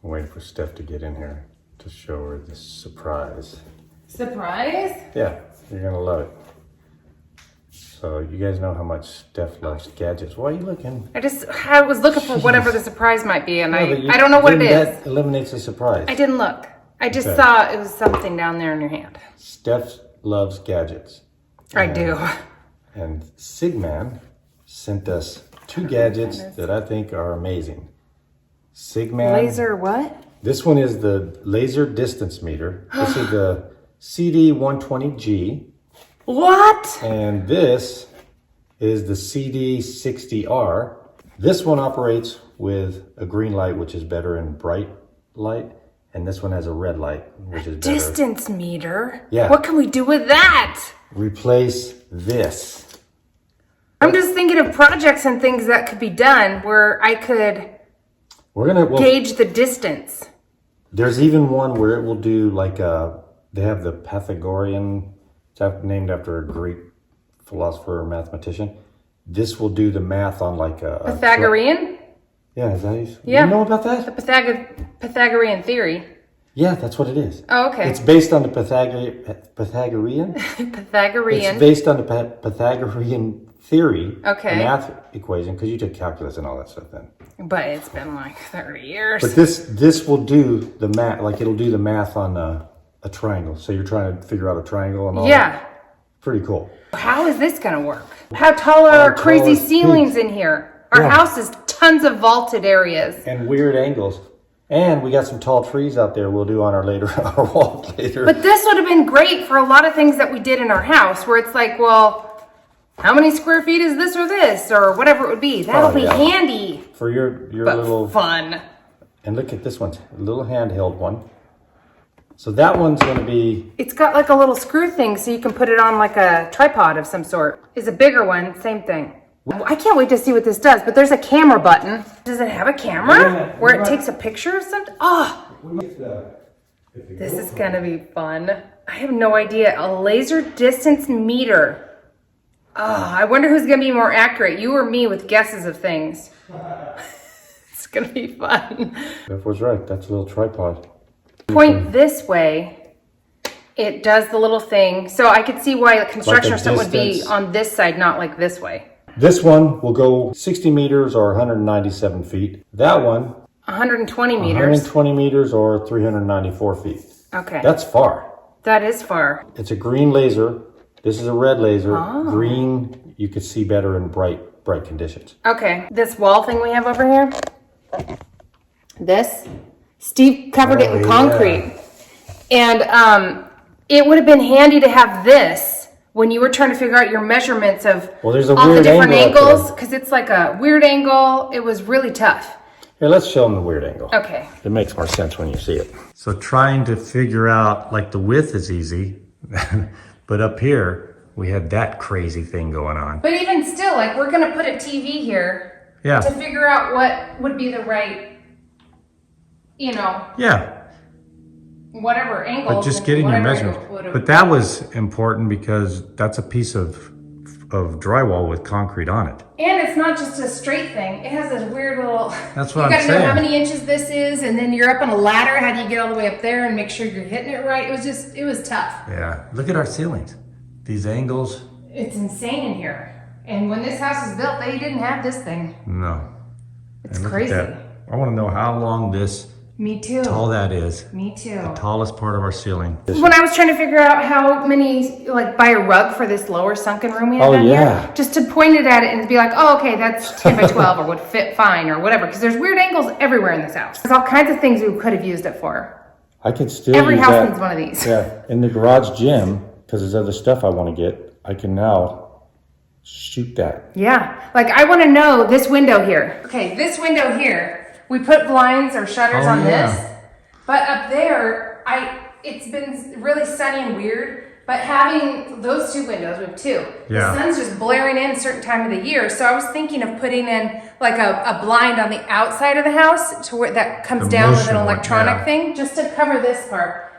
I'm waiting for Steph to get in here to show her this surprise. Surprise? Yeah, you're gonna love it. So you guys know how much Steph loves gadgets. Why are you looking? I was looking for whatever the surprise might be, and Yeah, I don't know what it is. That eliminates the surprise. I didn't look. I just saw it was something down there in your hand. Steph loves gadgets. I do. And Cigman sent us two gadgets that I think are amazing. Cigman. Laser what? This one is the Laser Distance Meter. This is the CD-120G. What? And this is the CD-60R. This one operates with a green light, which is better in bright light. And this one has a red light, which is better. Distance meter? Yeah. What can we do with that? Replace this. I'm just thinking of projects and things that could be done where I could gauge the distance. There's even one where it will do they have the Pythagorean, it's named after a Greek philosopher or mathematician. This will do the math on Pythagorean? Yeah, is that Yeah. You know about that? The Pythagorean theory. Yeah, that's what it is. Oh, okay. It's based on the Pythagorean? Pythagorean. It's based on the Pythagorean theory, Okay. the math equation, because you took calculus and all that stuff then. But it's been like 30 years. But this will do the math, it'll do the math on a triangle. So you're trying to figure out a triangle and all that. Pretty cool. How is this going to work? How tall are our crazy ceilings in here? Our house is tons of vaulted areas. And weird angles. And we got some tall trees out there we'll do on our walk later. But this would have been great for a lot of things that we did in our house where it's like, well, how many square feet is this or this or whatever it would be? That'll be handy. For your little fun. And look at this one, a little handheld one. So that one's going to be... It's got like a little screw thing so you can put it on like a tripod of some sort. Is a bigger one, same thing. I can't wait to see what this does, but there's a camera button. Does it have a camera where it takes a picture of something? Oh, this is going to be fun. I have no idea. A laser distance meter. Oh, I wonder who's going to be more accurate, you or me, with guesses of things. It's going to be fun. That was right. That's a little tripod. Point this way, it does the little thing. So I could see why a construction or something would be on this side, not like this way. This one will go 60 meters or 197 feet. That one, 120 meters. 120 meters or 394 feet. Okay. That's far. That is far. It's a green laser. This is a red laser. Green, you could see better in bright conditions. Okay. This wall thing we have over here, Steve covered it in concrete. And it would have been handy to have this when you were trying to figure out your measurements of there's a all the weird different angle angles, because it's like a weird angle. It was really tough. Here, let's show them the weird angle. Okay. It makes more sense when you see it. So trying to figure out, the width is easy, but up here, we had that crazy thing going on. But even still, we're going to put a TV here to figure out what would be the right, whatever angle. But just getting your measurements. But that was important because that's a piece of drywall with concrete on it. And it's not just a straight thing. It has this weird little... That's what I'm saying. You gotta know how many inches this is, and then you're up on a ladder. How do you get all the way up there and make sure you're hitting it right? It was tough. Yeah. Look at our ceilings. These angles. It's insane in here. And when this house was built, they didn't have this thing. No. It's crazy. I want to know how long this... Me too. Tall that is. Me too. The tallest part of our ceiling. When I was trying to figure out how many, buy a rug for this lower sunken room we have down here, just to point it at it and be like, oh, okay, that's 10 by 12 or would fit fine or whatever. Because there's weird angles everywhere in this house. There's all kinds of things we could have used it for. I could still Every use house that. needs one of these. Yeah. In the garage gym, because there's other stuff I want to get, I can now shoot that. Yeah. I want to know this window here. Okay, this window here. We put blinds or shutters on this, but up there, it's been really sunny and weird, but having those two windows, we have two, the sun's just blaring in a certain time of the year, so I was thinking of putting in a blind on the outside of the house to where that comes down with an electronic thing, just to cover this part.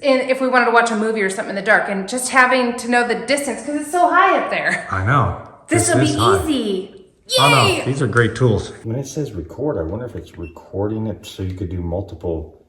And if we wanted to watch a movie or something in the dark, and just having to know the distance, because it's so high up there. I know. This will be easy. Oh no, these are great tools. When it says record, I wonder if it's recording it so you could do multiple.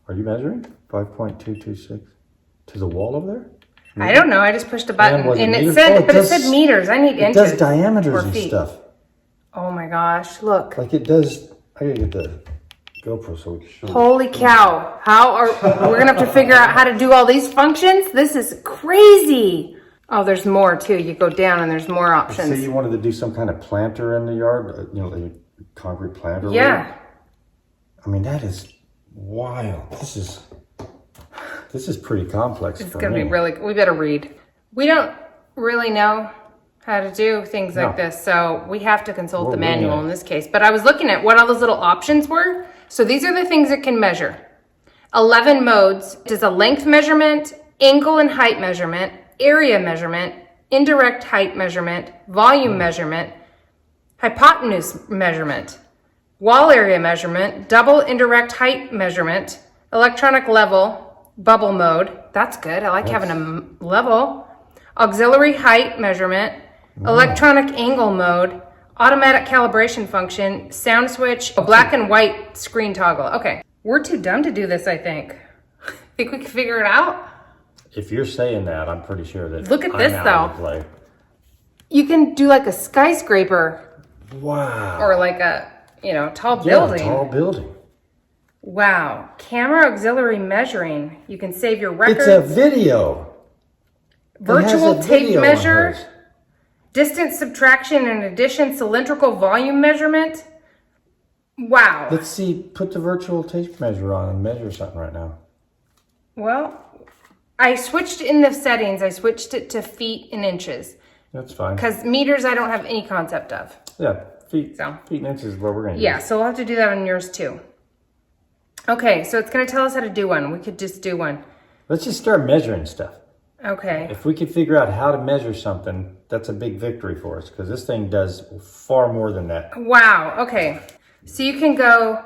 Are you measuring? 5.226 to the wall over there? I don't know. I just pushed a button and it meters? said, Oh, but it said meters. I need It inches. does diameters or and feet. stuff. Oh my gosh, look. Like it does. I gotta get the GoPro so we can show you. Holy cow. We're gonna have to figure out how to do all these functions? This is crazy. Oh, there's more too. You go down and there's more options. Say you wanted to do some kind of planter in the yard, you know, like a concrete planter. Yeah. I mean, that is wild. This is pretty complex. It's gonna be really, we better read. We don't really know how to do things like this, so we have to consult the manual in this case. But I was looking at what all those little options were. So these are the things it can measure. 11 modes. It does a length measurement, angle and height measurement, area measurement, indirect height measurement, volume measurement, hypotenuse measurement, wall area measurement, double indirect height measurement, electronic level, bubble mode. That's good. I like having a level. Auxiliary height measurement, electronic angle mode, automatic calibration function, sound switch, black and white screen toggle. Okay, we're too dumb to do this, I think. Think we can figure it out? If you're saying that, I'm pretty sure that. Look at this, I'm out though. of the play. You can do like a skyscraper Wow. or like a, tall building. Tall building. Wow. Camera auxiliary measuring. You can save your records. It's a video. Virtual tape video measure. on hers. Distance subtraction and addition. Cylindrical volume measurement. Wow. Let's see. Put the virtual tape measure on and measure something right now. Well, I switched in the settings. I switched it to feet and inches. That's fine. Because meters I don't have any concept of. Yeah, feet So. and inches is what we're going to Yeah, use. so we'll have to do that on yours too. Okay, so it's going to tell us how to do one. We could just do one. Let's just start measuring stuff. Okay. If we could figure out how to measure something, that's a big victory for us because this thing does far more than that. Wow, okay. So you can go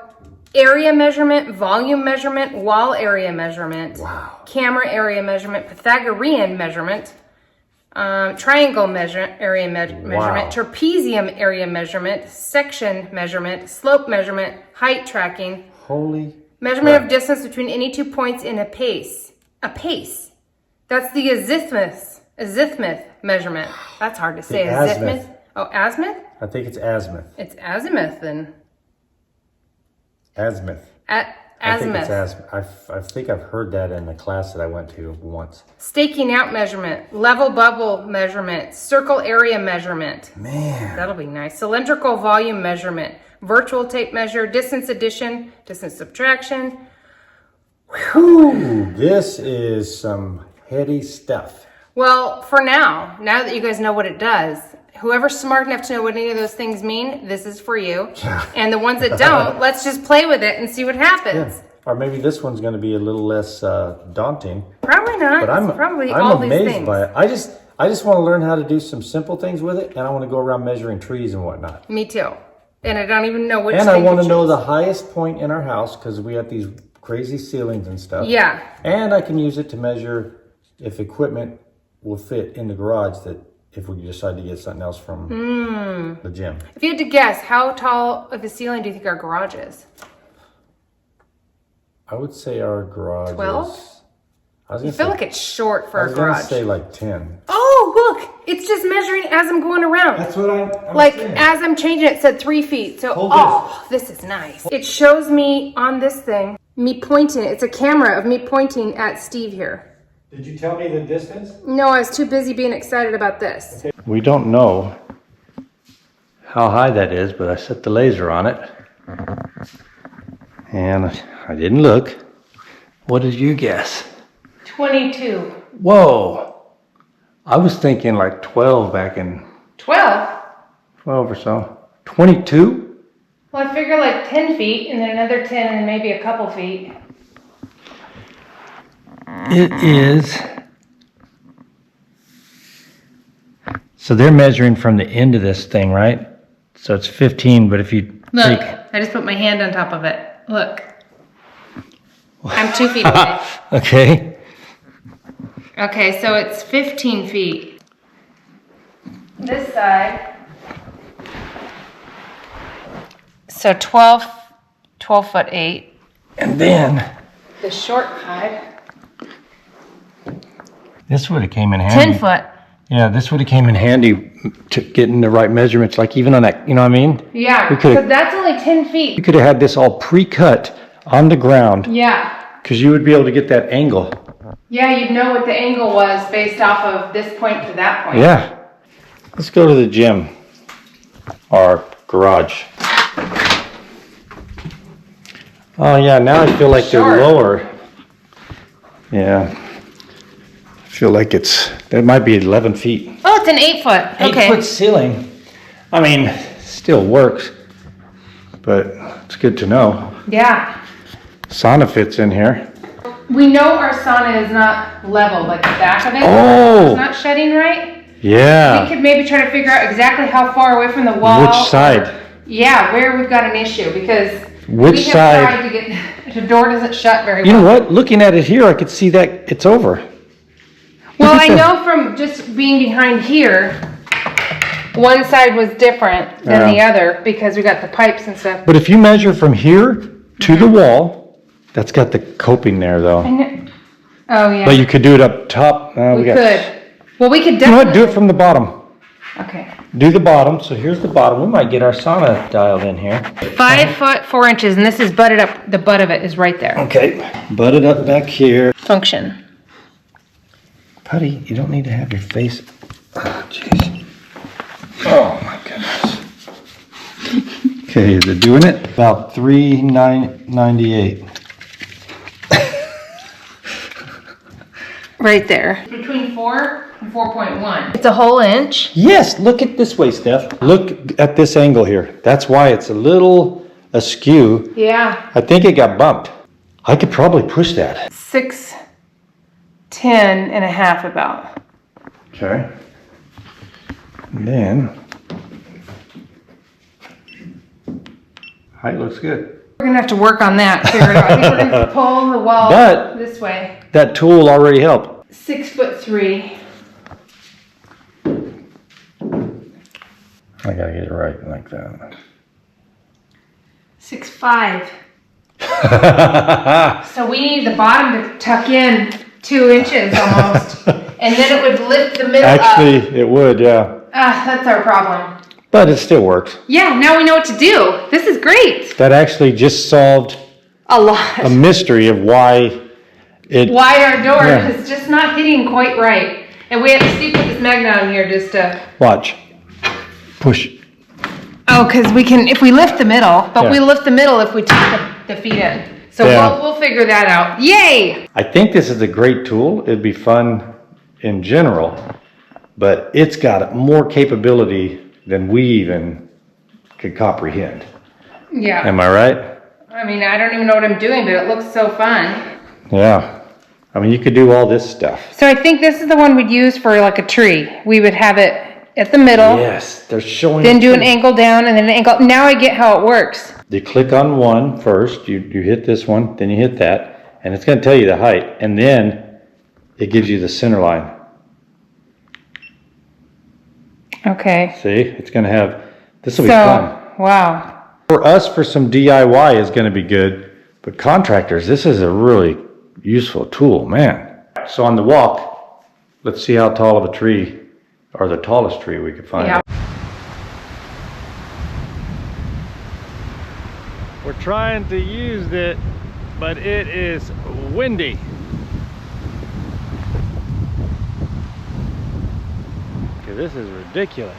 area measurement, volume measurement, wall area measurement, camera area measurement, Pythagorean measurement, triangle area measurement, trapezium area measurement, section measurement, slope measurement, height tracking, Holy measurement of distance between any 2 points in a pace. A pace. That's the azimuth measurement. That's hard to say. azimuth. Oh, azimuth? I think it's azimuth. It's azimuth then. Azimuth. Azimuth. I think it's azimuth. I think I've heard that in the class that I went to once. Staking out measurement, level bubble measurement, circle area measurement. Man. That'll be nice. Cylindrical volume measurement, virtual tape measure, distance addition, distance subtraction. Whew, this is some heady stuff. Well, for now that you guys know what it does, whoever's smart enough to know what any of those things mean, this is for you. And the ones that don't, let's just play with it and see what happens. Yeah. Or maybe this one's going to be a little less daunting. Probably not. But I'm all amazed these things. by it. I just want to learn how to do some simple things with it, and I want to go around measuring trees and whatnot. Me too. And I don't even know which. And I thing want to choose. know the highest point in our house because we have these crazy ceilings and stuff. Yeah. And I can use it to measure if equipment will fit in the garage that if we decide to get something else from the gym. If you had to guess, how tall of a ceiling do you think our garage is? I would say our garage 12? is... I I feel like it's short for I a was going to garage. say like 10. Oh, look! It's just measuring as I'm going around. That's what I'm Like, saying. as I'm changing it, it said 3 feet. So, Hold this is nice. It shows me on this thing, me pointing. It's a camera of me pointing at Steve here. Did you tell me the distance? No, I was too busy being excited about this. We don't know how high that is, but I set the laser on it. And I didn't look. What did you guess? 22. Whoa! I was thinking like 12 back in 12? 12 or so. 22? Well, I figure like 10 feet, and then another 10, and then maybe a couple feet. It is. So they're measuring from the end of this thing, right? So it's 15, but if you Look, take... I just put my hand on top of it. Look. I'm 2 feet away. Okay. Okay, so it's 15 feet. This side So 12'8". And then The short 5. this would have came in handy. 10 foot. Yeah, this would have came in handy to getting the right measurements, like even on that, you know what I mean? Yeah, We could've- so that's only 10 feet. You could have had this all pre-cut on the ground Yeah. because you would be able to get that angle. Yeah, you'd know what the angle was based off of this point to that point. Yeah. Let's go to the gym, our garage. Oh yeah, now I feel like Sure. they're lower. Yeah. I feel like it might be 11 feet. Oh, it's an 8 foot. Okay. 8 foot ceiling. I mean, still works, but it's good to know. Yeah. Sauna fits in here. We know our sauna is not level, like the back of it. Oh. It's not shutting right. We Yeah. could maybe try to figure out exactly how far away from the wall. Which side? Yeah, where we've got an issue because Which we have side? tried to get the door doesn't shut very You well. know what? Looking at it here, I could see that it's over. Well, Look I at know from just being behind here, one side was different than the other because we got the pipes and stuff. But if you measure from here to the wall, that's got the coping there though. Oh yeah, But you could do it up top. we could. Well, we could You know what? definitely. Do it from the bottom. Okay. Do the bottom. So here's the bottom. We might get our sauna dialed in here. 5 foot 4 inches, and this is butted up. The butt of it is right there. Okay. Butt it up back here. Function. Putty, you don't need to have your face. Oh, jeez. Oh, my goodness. Okay, is it doing it? About 3,998. Right there. Between 4 and 4.1. It's a whole inch. Yes, look at this way, Steph. Look at this angle here. That's why it's a little askew. Yeah. I think it got bumped. I could probably push that. 6'10" and a half about. Okay. And then height looks good. We're gonna have to work on that. Figure it out. I think we're gonna pull the wall But- this way. That tool already helped. 6'3". I gotta get it right like that. 6'5". So we need the bottom to tuck in 2 inches almost, and then it would lift the middle up. Actually, it would, yeah. That's our problem. But it still works. Yeah, now we know what to do. This is great. That actually just solved A lot. a mystery of why it. Why our door Yeah. is just not hitting quite right. And we have to Steve put this magnet on here just to. Watch. Push. Oh, because we can, if we lift the middle, but Yeah. we lift the middle if we tuck the feet in. So Yeah. we'll figure that out. Yay! I think this is a great tool. It'd be fun in general, but it's got more capability than we even could comprehend. Yeah. Am I right? I mean, I don't even know what I'm doing, but it looks so fun. Yeah. I mean, you could do all this stuff. So I think this is the one we'd use for like a tree. We would have it at the middle, Yes, they're showing. then it do an too. angle down, and then an angle. Now I get how it works. You click on one first, you hit this one, then you hit that, and it's going to tell you the height, and then it gives you the center line. Okay. See, it's going to have, this will be So, fun. wow. For us, for some DIY is going to be good, but contractors, this is a really useful tool, man. So on the walk, let's see how tall of a tree, or the tallest tree we could find. Yeah. We're trying to use it, but it is windy. Okay, this is ridiculous.